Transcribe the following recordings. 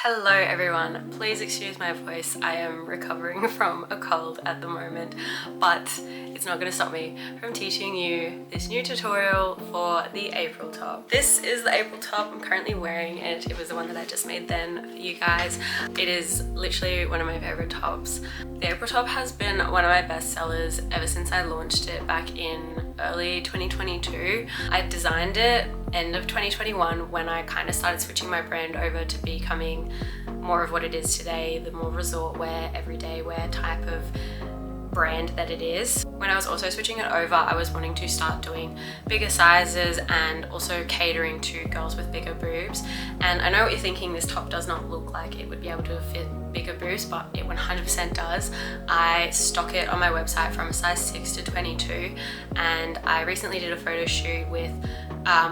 Hello everyone, please excuse my voice. I am recovering from a cold at the moment, but it's not going to stop me from teaching you this new tutorial for the April top. This is the April top. I'm currently wearing it. It was the one that I just made then for you guys. It is literally one of my favorite tops. The April top has been one of my best sellers ever since I launched it back in early 2022. I designed it end of 2021 when I kind of started switching my brand over to becoming more of what it is today, the more resort wear, everyday wear type of brand that it is. When I was also switching it over, I was wanting to start doing bigger sizes and also catering to girls with bigger boobs. And I know what you're thinking, this top does not look like it would be able to fit bigger boobs, but it 100% does. I stock it on my website from a size 6 to 22, and I recently did a photo shoot with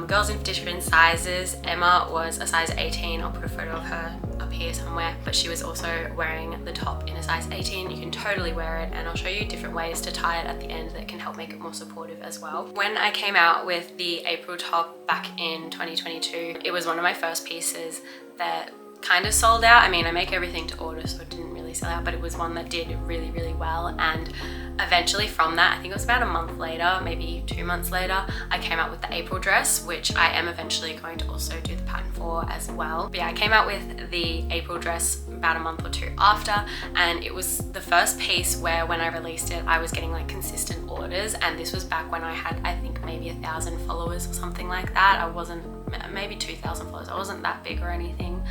girls in different sizes. Emma was a size 18. I'll put a photo of her up here somewhere, but she was also wearing the top in a size 18. You can totally wear it, and I'll show you different ways to tie it at the end that can help make it more supportive as well. When I came out with the April top back in 2022, it was one of my first pieces that kind of sold out. I mean, I make everything to order, so it didn't really sell out, but it was one that did really, really well. And eventually from that, I think it was about a month later, maybe 2 months later, I came out with the April dress, which I am eventually going to also do the pattern for as well. But yeah, I came out with the April dress about a month or two after, and it was the first piece where when I released it, I was getting like consistent orders. And this was back when I had, I think, maybe 1,000 followers or something like that. I wasn't, maybe 2,000 followers. I wasn't that big or anything.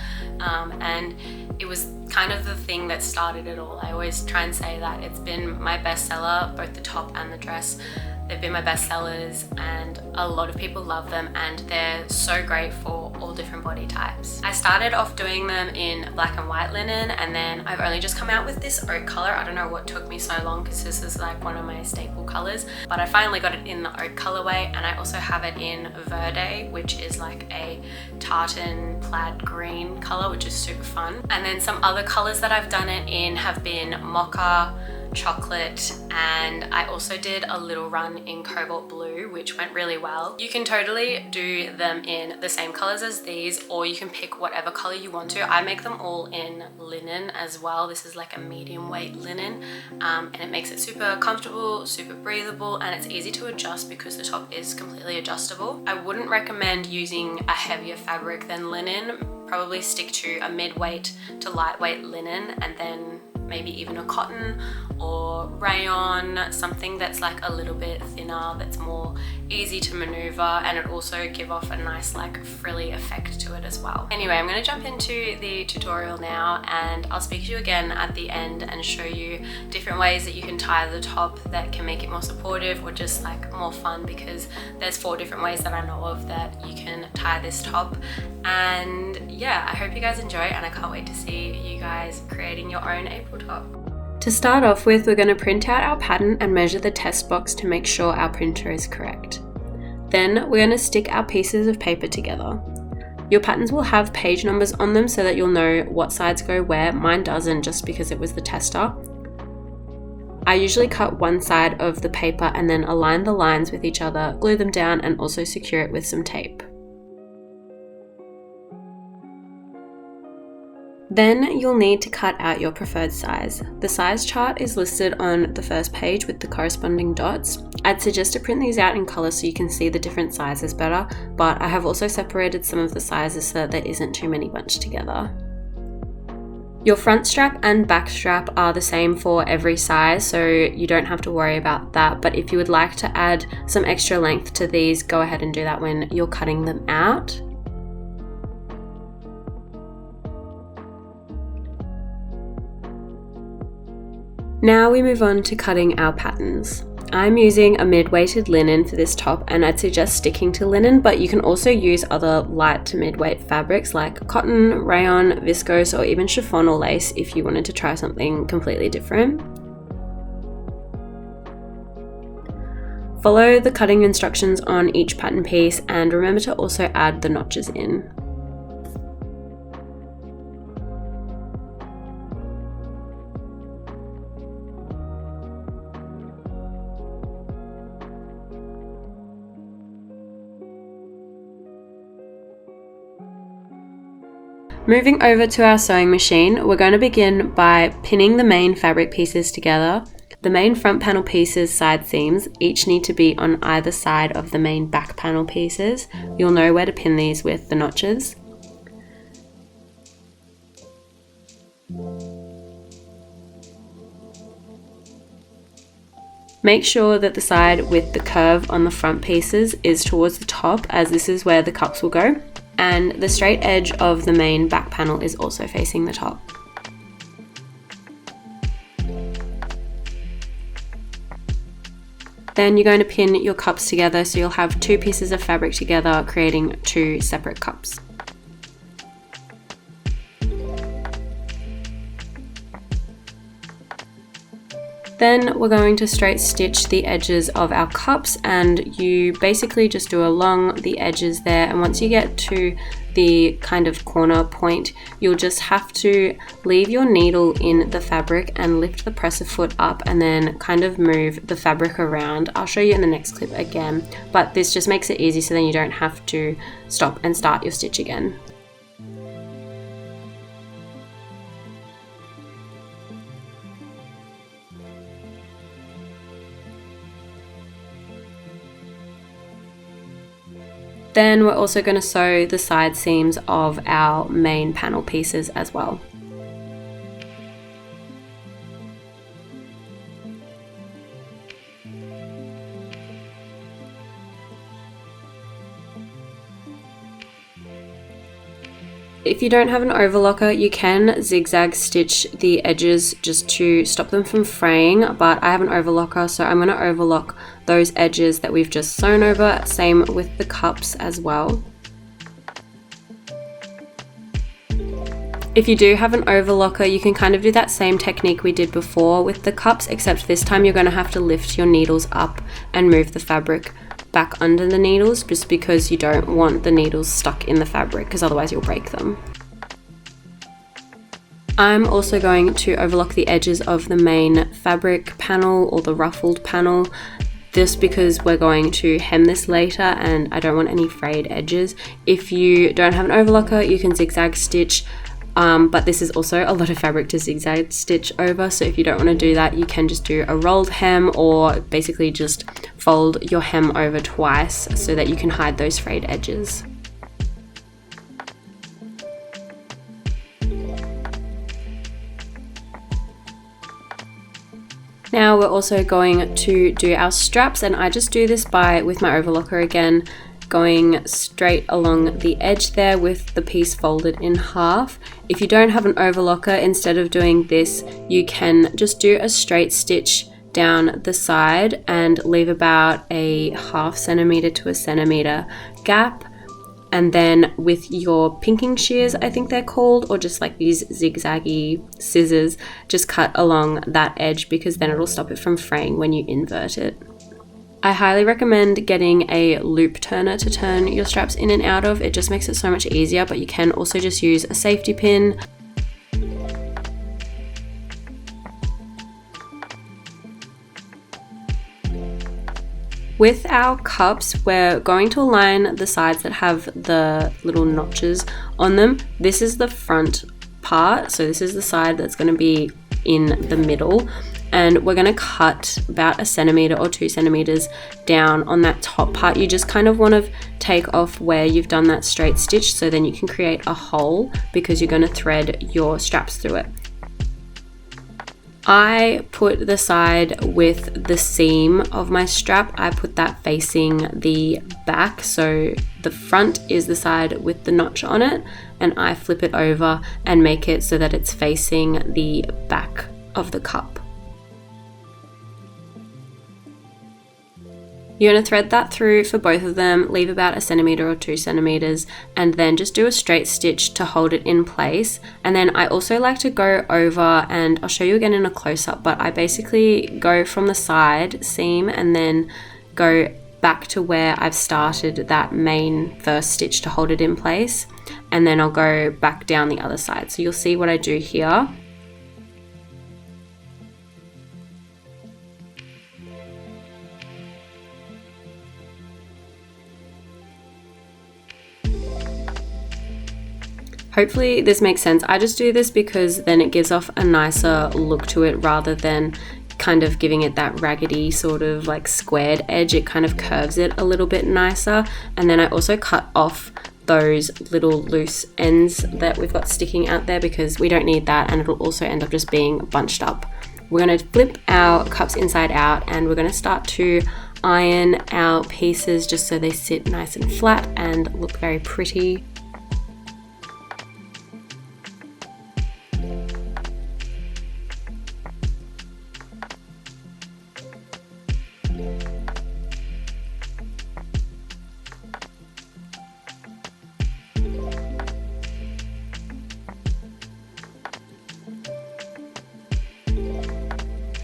And it was kind of the thing that started it all. I always try and say that it's been my bestseller, both the top and the dress. They've been my best sellers, and a lot of people love them, and they're so great for all different body types. I started off doing them in black and white linen, and then I've only just come out with this oak color. I don't know what took me so long, because this is like one of my staple colors, but I finally got it in the oak colorway. And I also have it in verde, which is like a tartan plaid green color, which is super fun. And then some other colors that I've done it in have been mocha, chocolate, and I also did a little run in cobalt blue, which went really well. You can totally do them in the same colors as these, or you can pick whatever color you want to. I make them all in linen as well. This is like a medium weight linen, and it makes it super comfortable, super breathable, and it's easy to adjust because the top is completely adjustable. I wouldn't recommend using a heavier fabric than linen. Probably stick to a mid-weight to lightweight linen, and then maybe even a cotton or rayon, something that's like a little bit thinner, that's more easy to maneuver, and it also give off a nice like frilly effect to it as well. Anyway, I'm going to jump into the tutorial now, and I'll speak to you again at the end and show you different ways that you can tie the top that can make it more supportive or just like more fun, because there's 4 different ways that I know of that you can tie this top. And yeah, I hope you guys enjoy, and I can't wait to see you guys creating your own April top. To start off with, we're going to print out our pattern and measure the test box to make sure our printer is correct. Then we're going to stick our pieces of paper together. Your patterns will have page numbers on them so that you'll know what sides go where. Mine doesn't, just because it was the tester. I usually cut one side of the paper and then align the lines with each other, glue them down, and also secure it with some tape. Then you'll need to cut out your preferred size. The size chart is listed on the first page with the corresponding dots. I'd suggest to print these out in colour so you can see the different sizes better, but I have also separated some of the sizes so that there isn't too many bunched together. Your front strap and back strap are the same for every size, so you don't have to worry about that, but if you would like to add some extra length to these, go ahead and do that when you're cutting them out. Now we move on to cutting our patterns. I'm using a mid-weighted linen for this top, and I'd suggest sticking to linen, but you can also use other light to mid-weight fabrics like cotton, rayon, viscose, or even chiffon or lace if you wanted to try something completely different. Follow the cutting instructions on each pattern piece, and remember to also add the notches in. Moving over to our sewing machine, we're going to begin by pinning the main fabric pieces together. The main front panel pieces' side seams each need to be on either side of the main back panel pieces. You'll know where to pin these with the notches. Make sure that the side with the curve on the front pieces is towards the top, as this is where the cups will go, and the straight edge of the main back panel is also facing the top. Then you're going to pin your cups together so you'll have two pieces of fabric together, creating two separate cups. Then we're going to straight stitch the edges of our cups, and you basically just do along the edges there, and once you get to the kind of corner point, you'll just have to leave your needle in the fabric and lift the presser foot up and then kind of move the fabric around. I'll show you in the next clip again, but this just makes it easy so then you don't have to stop and start your stitch again. Then we're also going to sew the side seams of our main panel pieces as well. If you don't have an overlocker, you can zigzag stitch the edges just to stop them from fraying, but I have an overlocker, so I'm going to overlock those edges that we've just sewn over, same with the cups as well. If you do have an overlocker, you can kind of do that same technique we did before with the cups, except this time you're going to have to lift your needles up and move the fabric back under the needles, just because you don't want the needles stuck in the fabric, because otherwise you'll break them. I'm also going to overlock the edges of the main fabric panel or the ruffled panel, just because we're going to hem this later and I don't want any frayed edges. If you don't have an overlocker, you can zigzag stitch, but this is also a lot of fabric to zigzag stitch over, so if you don't want to do that, you can just do a rolled hem, or basically just fold your hem over twice so that you can hide those frayed edges. Now we're also going to do our straps, and I just do this with my overlocker again, going straight along the edge there with the piece folded in half. If you don't have an overlocker, instead of doing this, you can just do a straight stitch down the side and leave about a ½ centimeter to a centimeter gap, and then with your pinking shears, I think they're called, or just like these zigzaggy scissors, just cut along that edge, because then it'll stop it from fraying when you invert it. I highly recommend getting a loop turner to turn your straps in and out of. It just makes it so much easier, but you can also just use a safety pin. With our cups, we're going to align the sides that have the little notches on them. This is the front part, so this is the side that's going to be in the middle, and we're going to cut about 1 centimeter or 2 centimeters down on that top part. You just kind of want to take off where you've done that straight stitch, so then you can create a hole, because you're going to thread your straps through it. I put the side with the seam of my strap, I put that facing the back, so the front is the side with the notch on it, and I flip it over and make it so that it's facing the back of the cup. You're going to thread that through for both of them, leave about 1 centimeter or 2 centimeters, and then just do a straight stitch to hold it in place. And then I also like to go over, and I'll show you again in a close-up, but I basically go from the side seam and then go back to where I've started that main first stitch to hold it in place, and then I'll go back down the other side. So you'll see what I do here. Hopefully this makes sense. I just do this because then it gives off a nicer look to it rather than kind of giving it that raggedy sort of like squared edge. It kind of curves it a little bit nicer. And then I also cut off those little loose ends that we've got sticking out there because we don't need that, and it'll also end up just being bunched up. We're going to flip our cups inside out and we're going to start to iron our pieces just so they sit nice and flat and look very pretty.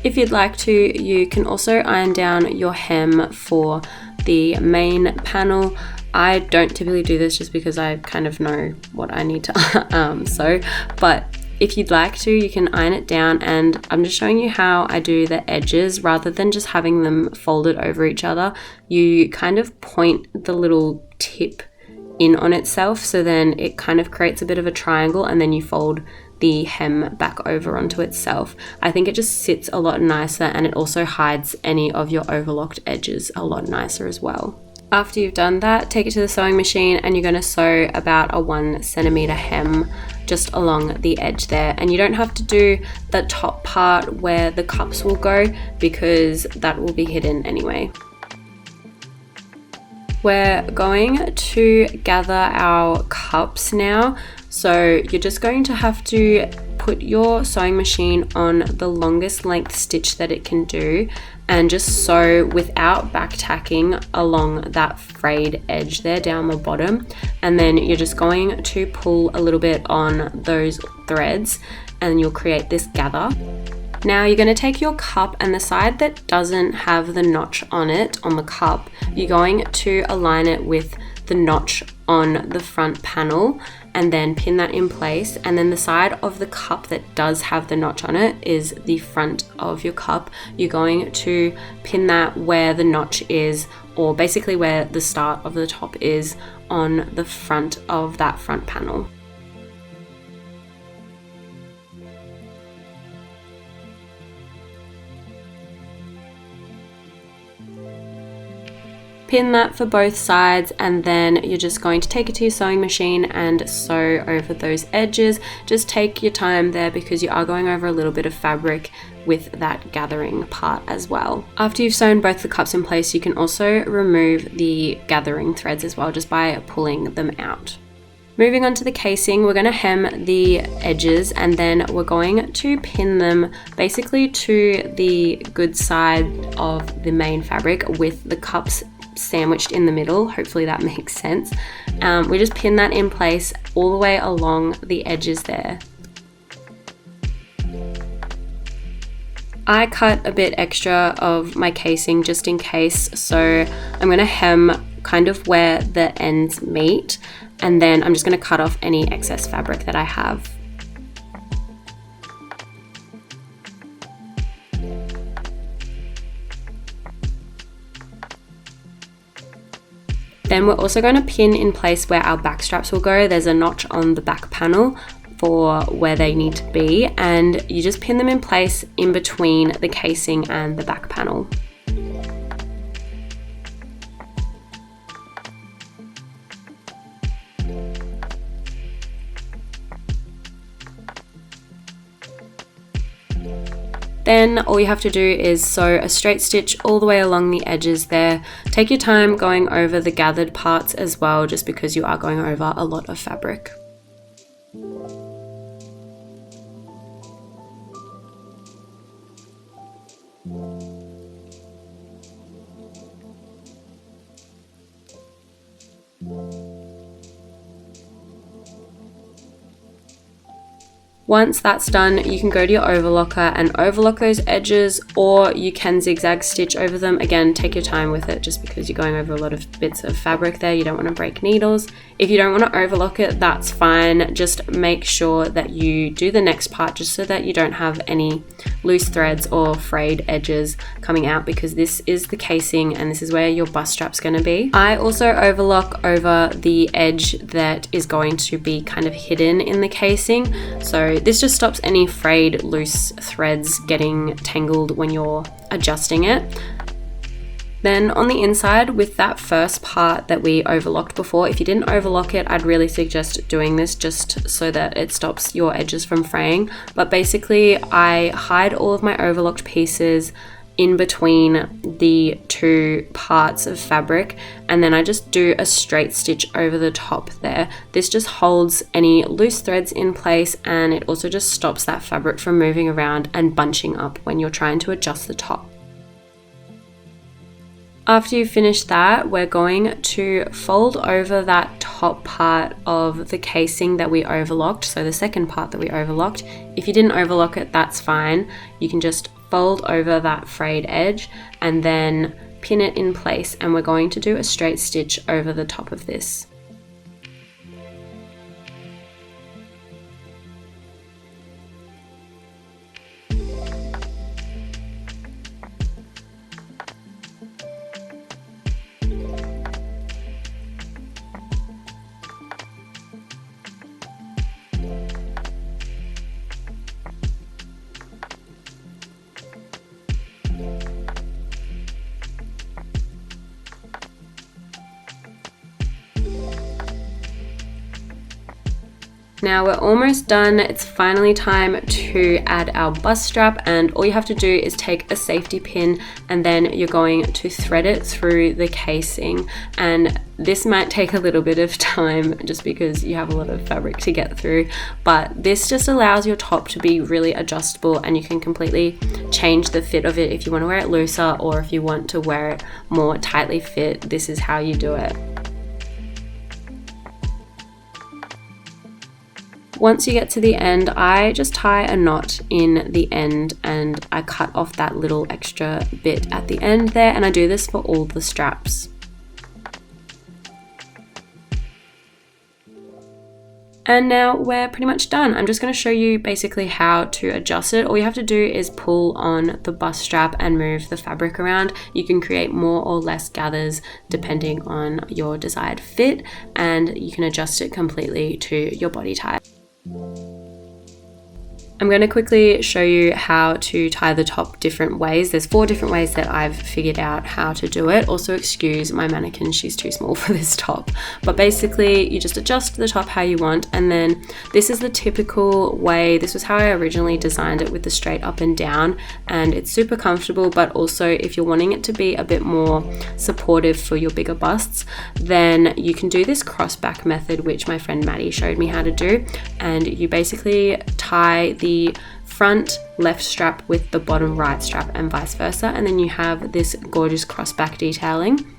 If you'd like to, you can also iron down your hem for the main panel. I don't typically do this just because I kind of know what I need to sew, but if you'd like to, you can iron it down, and I'm just showing you how I do the edges rather than just having them folded over each other. You kind of point the little tip in on itself, so then it kind of creates a bit of a triangle, and then you fold the hem back over onto itself. I think it just sits a lot nicer, and it also hides any of your overlocked edges a lot nicer as well. After you've done that, take it to the sewing machine and you're going to sew about a 1 centimeter hem just along the edge there. And you don't have to do the top part where the cups will go because that will be hidden anyway. We're going to gather our cups now. So you're just going to have to put your sewing machine on the longest length stitch that it can do and just sew without back tacking along that frayed edge there down the bottom. And then you're just going to pull a little bit on those threads and you'll create this gather. Now you're going to take your cup, and the side that doesn't have the notch on it, on the cup, you're going to align it with the notch on the front panel and then pin that in place. And then the side of the cup that does have the notch on it is the front of your cup. You're going to pin that where the notch is, or basically where the start of the top is on the front of that front panel. Pin that for both sides, and then you're just going to take it to your sewing machine and sew over those edges. Just take your time there because you are going over a little bit of fabric with that gathering part as well. After you've sewn both the cups in place, you can also remove the gathering threads as well just by pulling them out. Moving on to the casing, we're going to hem the edges and then we're going to pin them basically to the good side of the main fabric with the cups sandwiched in the middle. Hopefully that makes sense. We just pin that in place all the way along the edges there. I cut a bit extra of my casing just in case, so I'm going to hem kind of where the ends meet, and then I'm just going to cut off any excess fabric that I have. Then we're also going to pin in place where our back straps will go. There's a notch on the back panel for where they need to be, and you just pin them in place in between the casing and the back panel. Then all you have to do is sew a straight stitch all the way along the edges there. Take your time going over the gathered parts as well, just because you are going over a lot of fabric. Once that's done, you can go to your overlocker and overlock those edges, or you can zigzag stitch over them. Again, take your time with it just because you're going over a lot of bits of fabric there. You don't want to break needles. If you don't want to overlock it, that's fine. Just make sure that you do the next part just so that you don't have any loose threads or frayed edges coming out, because this is the casing and this is where your bust strap's going to be. I also overlock over the edge that is going to be kind of hidden in the casing. So this just stops any frayed loose threads getting tangled when you're adjusting it. Then on the inside, with that first part that we overlocked before, if you didn't overlock it, I'd really suggest doing this just so that it stops your edges from fraying. But basically, I hide all of my overlocked pieces in between the two parts of fabric, and then I just do a straight stitch over the top there. This just holds any loose threads in place, and it also just stops that fabric from moving around and bunching up when you're trying to adjust the top. After you finish that, we're going to fold over that top part of the casing that we overlocked, so the second part that we overlocked. If you didn't overlock it, that's fine. You can just fold over that frayed edge and then pin it in place, and we're going to do a straight stitch over the top of this. Now we're almost done. It's finally time to add our bust strap, and all you have to do is take a safety pin and then you're going to thread it through the casing. And this might take a little bit of time just because you have a lot of fabric to get through, but this just allows your top to be really adjustable, and you can completely change the fit of it if you want to wear it looser or if you want to wear it more tightly fit. This is how you do it. Once you get to the end, I just tie a knot in the end and I cut off that little extra bit at the end there, and I do this for all the straps. And now we're pretty much done. I'm just going to show you basically how to adjust it. All you have to do is pull on the bust strap and move the fabric around. You can create more or less gathers depending on your desired fit, and you can adjust it completely to your body type. I'm going to quickly show you how to tie the top different ways. There's 4 different ways that I've figured out how to do it. Also excuse my mannequin, she's too small for this top. But basically you just adjust the top how you want, and then this is the typical way. This was how I originally designed it, with the straight up and down, and it's super comfortable. But also if you're wanting it to be a bit more supportive for your bigger busts, then you can do this cross back method, which my friend Maddie showed me how to do. And you basically tie the front left strap with the bottom right strap and vice versa, and then you have this gorgeous crossback detailing.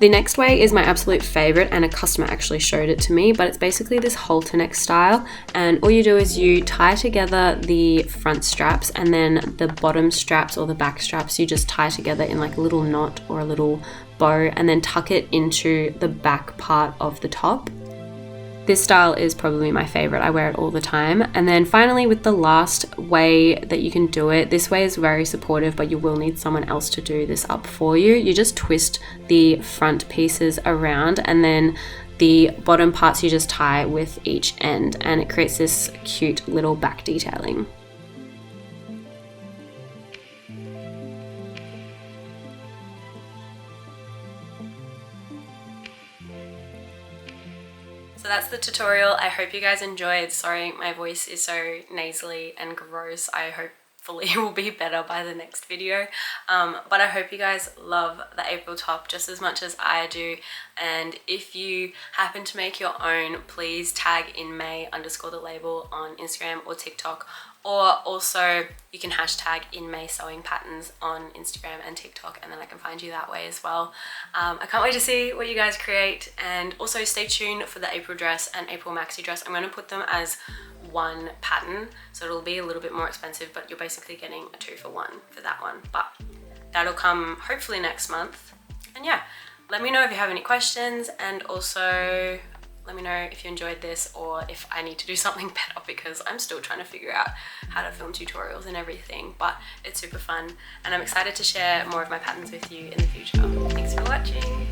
The next way is my absolute favorite, and a customer actually showed it to me, but it's basically this halter neck style, and all you do is you tie together the front straps, and then the bottom straps or the back straps you just tie together in like a little knot or a little bow, and then tuck it into the back part of the top. This style is probably my favorite. I wear it all the time. And then finally, with the last way that you can do it, this way is very supportive, but you will need someone else to do this up for you. You just twist the front pieces around, and then the bottom parts you just tie with each end, and it creates this cute little back detailing. So that's the tutorial. I hope you guys enjoyed. Sorry, my voice is so nasally and gross. I hopefully will be better by the next video. But I hope you guys love the April top just as much as I do. And if you happen to make your own, please tag in May_the_label on Instagram or TikTok. Or also you can hashtag in May sewing patterns on Instagram and TikTok, and then I can find you that way as well. I can't wait to see what you guys create, and also stay tuned for the April dress and April maxi dress. I'm going to put them as one pattern, so it'll be a little bit more expensive, but you're basically getting a 2-for-1 for that one. But that'll come hopefully next month. And yeah, let me know if you have any questions, and also let me know if you enjoyed this or if I need to do something better, because I'm still trying to figure out how to film tutorials and everything, but it's super fun and I'm excited to share more of my patterns with you in the future. Thanks for watching.